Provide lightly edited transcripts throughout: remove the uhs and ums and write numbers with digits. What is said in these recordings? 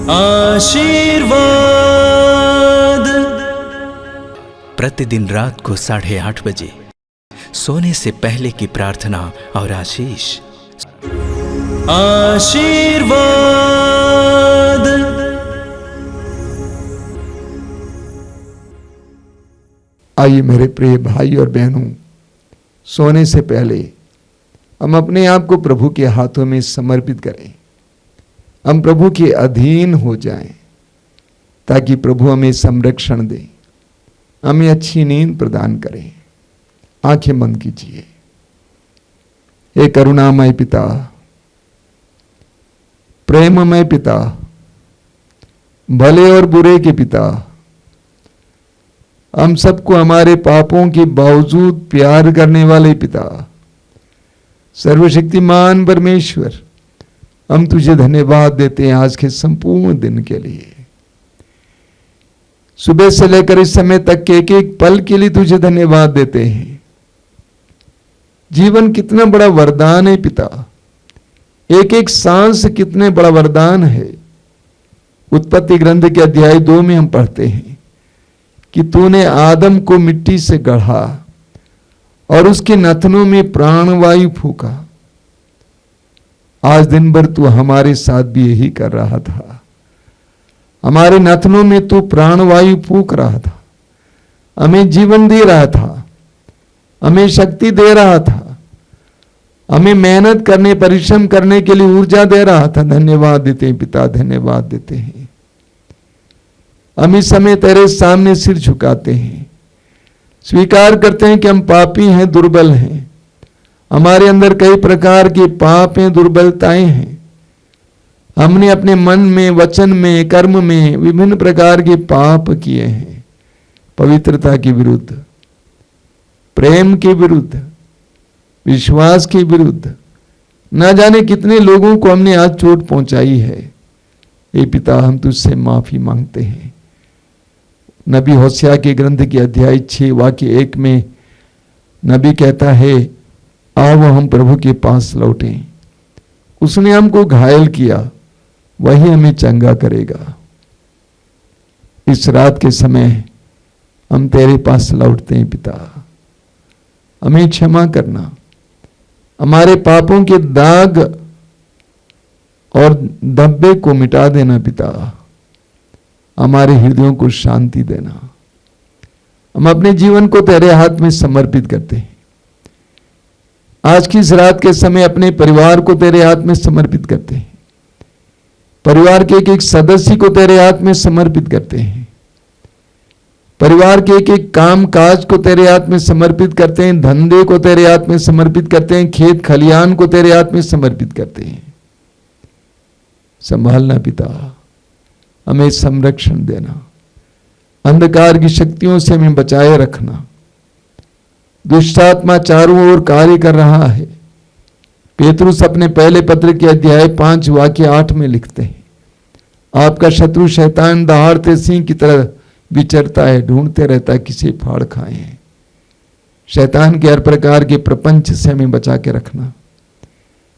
आशीर्वाद। प्रतिदिन रात को 8:30 बजे सोने से पहले की प्रार्थना और आशीष। आशीर्वाद। आइए मेरे प्रिय भाई और बहनों, सोने से पहले हम अपने आप को प्रभु के हाथों में समर्पित करें। हम प्रभु के अधीन हो जाएं ताकि प्रभु हमें संरक्षण दे, हमें अच्छी नींद प्रदान करें। आंखें बंद कीजिए। हे करुणामय पिता, प्रेममय पिता, भले और बुरे के पिता, हम सबको हमारे पापों के बावजूद प्यार करने वाले पिता, सर्वशक्तिमान परमेश्वर, हम तुझे धन्यवाद देते हैं आज के संपूर्ण दिन के लिए। सुबह से लेकर इस समय तक के एक एक पल के लिए तुझे धन्यवाद देते हैं। जीवन कितना बड़ा वरदान है पिता, एक एक सांस कितने बड़ा वरदान है। उत्पत्ति ग्रंथ के अध्याय 2 में हम पढ़ते हैं कि तूने आदम को मिट्टी से गढ़ा और उसके नथनों में प्राणवायु फूका। आज दिन भर तू हमारे साथ भी यही कर रहा था। हमारे नथनों में तू प्राणवायु फूक रहा था, हमें जीवन दे रहा था, हमें शक्ति दे रहा था, हमें मेहनत करने, परिश्रम करने के लिए ऊर्जा दे रहा था। धन्यवाद देते हैं पिता, धन्यवाद देते हैं। हम इस समय तेरे सामने सिर झुकाते हैं, स्वीकार करते हैं कि हम पापी हैं, दुर्बल हैं। हमारे अंदर कई प्रकार के पाप हैं, दुर्बलताएं हैं। हमने अपने मन में, वचन में, कर्म में विभिन्न प्रकार के पाप किए हैं। पवित्रता के विरुद्ध, प्रेम के विरुद्ध, विश्वास के विरुद्ध, न जाने कितने लोगों को हमने आज चोट पहुंचाई है। हे पिता, हम तुझसे माफी मांगते हैं। नबी होशिया के ग्रंथ के अध्याय 6 वाक्य 1 में नबी कहता है, आओ हम प्रभु के पास लौटें। उसने हमको घायल किया, वही हमें चंगा करेगा। इस रात के समय हम तेरे पास लौटते हैं पिता, हमें क्षमा करना, हमारे पापों के दाग और धब्बे को मिटा देना पिता, हमारे हृदयों को शांति देना। हम अपने जीवन को तेरे हाथ में समर्पित करते हैं। आज की इस रात के समय अपने परिवार को तेरे हाथ में समर्पित करते हैं। परिवार के एक एक सदस्य को तेरे हाथ में समर्पित करते हैं। परिवार के एक एक काम काज को तेरे हाथ में समर्पित करते हैं। धंधे को तेरे हाथ में समर्पित करते हैं। खेत खलियान को तेरे हाथ में समर्पित करते हैं। संभालना पिता, हमें संरक्षण देना, अंधकार की शक्तियों से हमें बचाए रखना। दुष्ट आत्मा चारों ओर कार्य कर रहा है। पेतरुस अपने पहले पत्र के अध्याय 5 वाक्य 8 में लिखते हैं, आपका शत्रु शैतान दहाड़ते सिंह की तरह विचरता है, ढूंढते रहता है किसे फाड़ खाए। शैतान के हर प्रकार के प्रपंच से हमें बचा के रखना,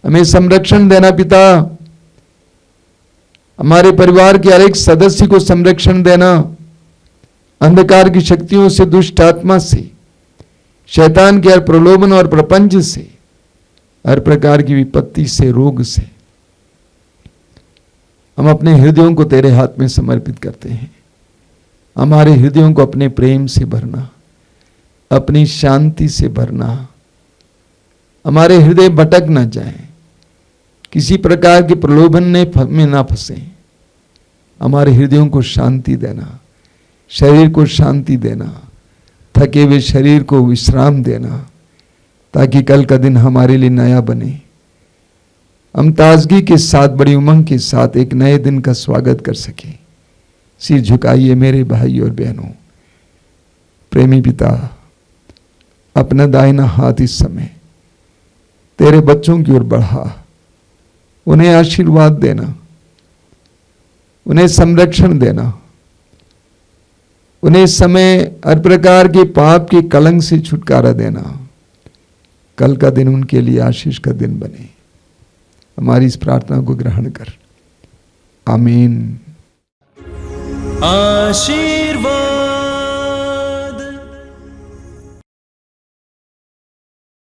हमें संरक्षण देना पिता। हमारे परिवार के हर एक सदस्य को संरक्षण देना, अंधकार की शक्तियों से, दुष्ट आत्मा से, शैतान के हर प्रलोभन और प्रपंच से, हर प्रकार की विपत्ति से, रोग से। हम अपने हृदयों को तेरे हाथ में समर्पित करते हैं। हमारे हृदयों को अपने प्रेम से भरना, अपनी शांति से भरना। हमारे हृदय भटक ना जाएं, किसी प्रकार के प्रलोभन में ना फंसे। हमारे हृदयों को शांति देना, शरीर को शांति देना, थके हुए शरीर को विश्राम देना, ताकि कल का दिन हमारे लिए नया बने। हम ताजगी के साथ, बड़ी उमंग के साथ एक नए दिन का स्वागत कर सकें। सिर झुकाइए मेरे भाई और बहनों। प्रेमी पिता, अपना दाहिना हाथ इस समय तेरे बच्चों की ओर बढ़ा, उन्हें आशीर्वाद देना, उन्हें संरक्षण देना, उन्हें समय हर प्रकार के पाप के कलंक से छुटकारा देना। कल का दिन उनके लिए आशीष का दिन बने। हमारी इस प्रार्थना को ग्रहण कर। आमीन। आशीर्वाद।